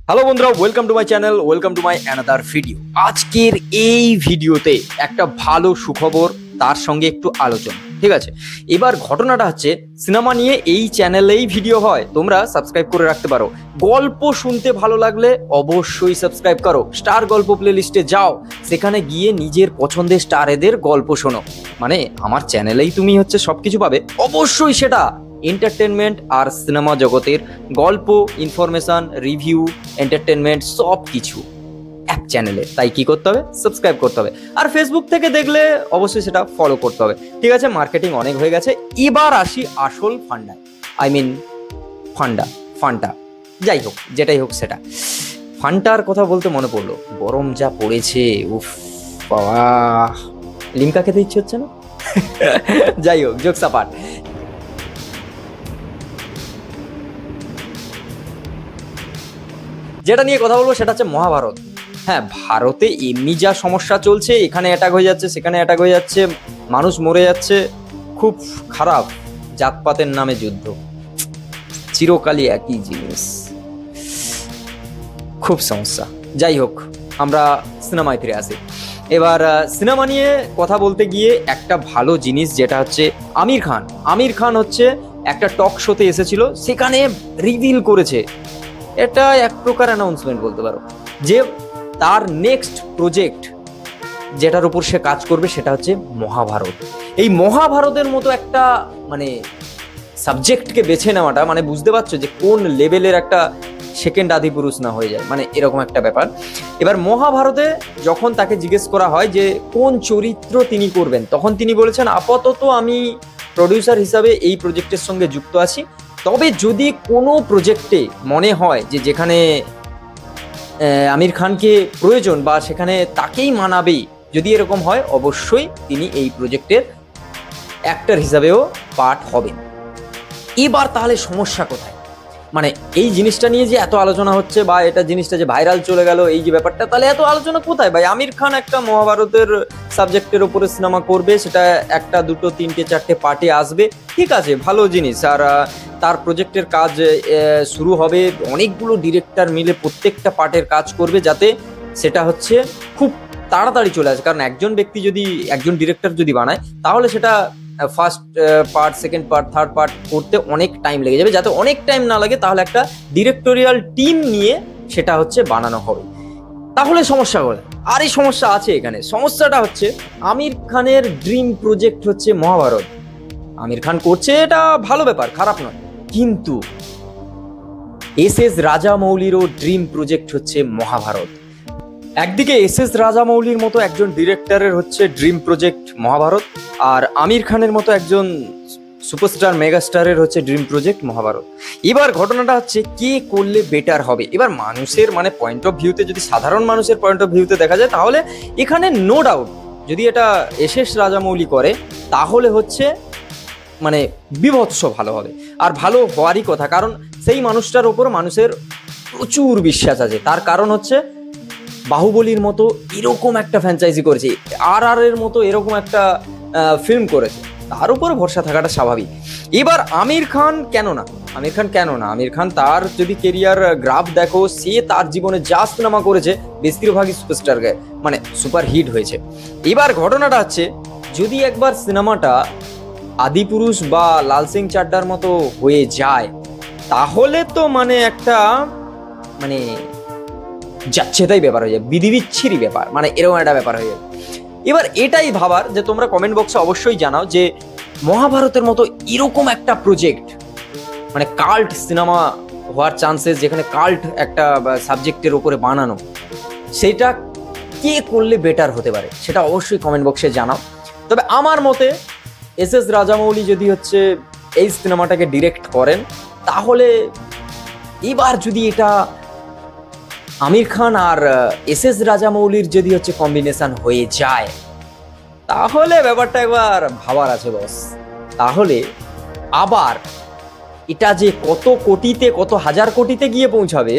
Hello বন্ধুরা, welcome to my channel, welcome to my another video. আজকের এই ভিডিওতে একটা ভালো সুখবর, তার সঙ্গে একটু আলোচনা। ঠিক আছে, এবার ঘটনাটা হচ্ছে সিনেমা নিয়ে এই চ্যানেলেই ভিডিও হয়, তোমরা সাবস্ক্রাইব করে রাখতে পারো। গল্প শুনতে ভালো লাগলে অবশ্যই সাবস্ক্রাইব করো। স্টার গল্প প্লে লিস্টে যাও, সেখানে গিয়ে নিজের পছন্দের স্টারেদের গল্প শোনো। মানে আমার চ্যানেলেই তুমি হচ্ছে সবকিছু পাবে। অবশ্যই সেটা এন্টারটেনমেন্ট আর সিনেমা জগতের গল্প, ইনফরমেশন, রিভিউ, এন্টারটেনমেন্ট সব কিছু এক চ্যানেলে। তাই কি করতে হবে? সাবস্ক্রাইব করতে হবে। আর ফেসবুক থেকে দেখলে অবশ্যই সেটা ফলো করতে হবে। ঠিক আছে, মার্কেটিং অনেক হয়ে গেছে, এবার আসি আসল ফান্ডায়। ফান্ডা যাই হোক, যেটাই হোক সেটা। ফান্ডার কথা বলতে মনে পড়লো, গরম যা পড়েছে, উফ বাবা, লিমকা খেতে ইচ্ছে হচ্ছে না। যাই হোক, জোকস অ্যাপার্ট, যেটা নিয়ে কথা বলবো সেটা হচ্ছে মহাভারত। হ্যাঁ, ভারতে এমনি যা সমস্যা চলছে, এখানে অ্যাটাক হয়ে যাচ্ছে, সেখানে অ্যাটাক হয়ে যাচ্ছে, মানুষ মরে যাচ্ছে, খুব খারাপ। জাতপাতের নামে যুদ্ধ, চিরকালই একই জিনিস, খুব সমস্যা। যাই হোক, আমরা সিনেমায় ফিরে আসি। এবার সিনেমা নিয়ে কথা বলতে গিয়ে একটা ভালো জিনিস, যেটা হচ্ছে আমির খান হচ্ছে একটা টক শোতে এসেছিল, সেখানে রিভিল করেছে, এটা এক প্রকার অ্যানাউন্সমেন্ট বলতে পারো, যে তার নেক্সট প্রজেক্ট যেটার উপর সে কাজ করবে সেটা হচ্ছে মহাভারত। এই মহাভারতের মতো একটা মানে সাবজেক্টকে বেছে নেওয়াটা, মানে বুঝতে পারছো যে কোন লেভেলের একটা সেকেন্ড আদিপুরুষ না হয়ে যায়, মানে এরকম একটা ব্যাপার। এবার মহাভারতে যখন তাকে জিজ্ঞেস করা হয় যে কোন চরিত্র তিনি করবেন, তখন তিনি বলেছেন আপাতত আমি প্রডিউসার হিসাবে এই প্রজেক্টের সঙ্গে যুক্ত আছি, তবে যদি কোনো প্রজেক্টে মনে হয় যে যেখানে আমির খানকে প্রয়োজন বা সেখানে তাকেই মানাবেই, যদি এরকম হয় অবশ্যই তিনি এই প্রজেক্টের অ্যাক্টর হিসাবেও পার্ট হবেন। এবার তাহলে সমস্যা কোথায়? মানে এই জিনিসটা নিয়ে যে এত আলোচনা হচ্ছে, বা এটা জিনিসটা যে ভাইরাল চলে গেল, এই যে ব্যাপারটা, তাহলে এত আলোচনা কোথায় ভাই? আমির খান একটা মহাভারতের সাবজেক্টের উপরে সিনেমা করবে, সেটা একটা দুটো তিনটে চারটে পার্টে আসবে, ঠিক আছে, ভালো জিনিস। আর তার প্রজেক্টের কাজ শুরু হবে, অনেকগুলো ডিরেক্টর মিলে প্রত্যেকটা পার্টের কাজ করবে, যাতে সেটা হচ্ছে খুব তাড়াতাড়ি চলে আসে। কারণ একজন ব্যক্তি যদি, একজন ডিরেক্টর যদি বানায়, তাহলে সেটা first part, second part, third part করতে অনেক টাইম লেগে যাবে। যাতে অনেক টাইম না লাগে, তাহলে একটা ডিরেক্টোরিয়াল টিম নিয়ে সেটা হচ্ছে বানানো হবে, তাহলে সমস্যা করে। আর এই সমস্যা আছে এখানে। সমস্যাটা হচ্ছে আমির খানের ড্রিম প্রজেক্ট হচ্ছে মহাভারত। আমির খান করছে, এটা ভালো ব্যাপার, খারাপ নয়, কিন্তু এস রাজামৌলিরও ড্রিম প্রজেক্ট হচ্ছে মহাভারত। একদিকে এস রাজামৌলির মতো একজন ডিরেক্টরের হচ্ছে ড্রিম প্রজেক্ট মহাভারত, আর আমির খানের মতো একজন সুপারস্টার মেগাস্টারের হচ্ছে ড্রিম প্রজেক্ট মহাভারত। এবার ঘটনাটা হচ্ছে কে করলে বেটার হবে। এবার মানুষের মানে পয়েন্ট অফ ভিউতে, যদি সাধারণ মানুষের পয়েন্ট অফ ভিউতে দেখা যায়, তাহলে এখানে নো ডাউট যদি এটা এস রাজামৌলি করে, তাহলে হচ্ছে মানে বিভৎস ভালো হবে, আর ভালো হওয়ারই কথা। কারণ সেই মানুষটার ওপর মানুষের প্রচুর বিশ্বাস আছে। তার কারণ হচ্ছে বাহুবলীর মতো এরকম একটা ফ্র্যাঞ্চাইজি করেছে, আর এর মতো এরকম একটা ফিল্ম করেছে, তার উপর ভরসা থাকাটা স্বাভাবিক। এবার আমির খান কেন না, আমির খান তার যদি কেরিয়ার গ্রাফ দেখো, সে তার জীবনে যা সিনেমা করেছে বেশিরভাগই সুপারস্টার গায়ে, মানে সুপার হিট হয়েছে। এবার ঘটনাটা হচ্ছে যদি একবার সিনেমাটা আদিপুরুষ বা লাল সিং চাড্ডার মতো হয়ে যায়, তাহলে তো মানে একটা মানে যাচ্ছে তাই ব্যাপার হয়ে যায়, বিধিবিচ্ছিরি ব্যাপার, মানে এরকম একটা ব্যাপার হয়ে যায়। এবার এটাই ভাবার যে তোমরা কমেন্ট বক্সে অবশ্যই জানাও যে মহাভারতের মতো এরকম একটা প্রজেক্ট, মানে কাল্ট সিনেমা হওয়ার চান্সেস, যেখানে কাল্ট একটা সাবজেক্টের উপরে বানানো, সেটা কে করলে বেটার হতে পারে, সেটা অবশ্যই কমেন্ট বক্সে জানাও। তবে আমার মতে এস রাজামৌলি যদি হচ্ছে এই সিনেমাটাকে ডিরেক্ট করেন, তাহলে এবার যদি এটা আমির খান আর এস রাজামৌলির যদি হচ্ছে কম্বিনেশন হয়ে যায়, তাহলে ব্যাপারটা একবার ভাবার আছে বস। তাহলে আবার এটা যে কত কোটিতে, কত হাজার কোটিতে গিয়ে পৌঁছাবে,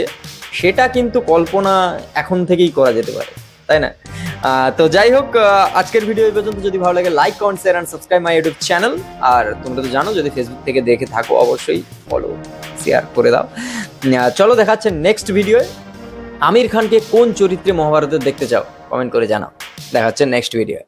সেটা কিন্তু কল্পনা এখন থেকেই করা যেতে পারে, তাই না? তো যাই হোক, আজকের ভিডিও এই পর্যন্ত। যদি ভালো লাগে like, comment, share and subscribe my YouTube channel. আর তোমরা তো জানো, যদি ফেসবুক থেকে দেখে থাকো অবশ্যই ফলো শেয়ার করে দাও। চলো, দেখাচ্ছে নেক্সট ভিডিওয়ে। আমির খানকে কোন চরিত্রে মহাভারতে দেখতে চাও কমেন্ট করে জানাও। দেখা হচ্ছে নেক্সট ভিডিও।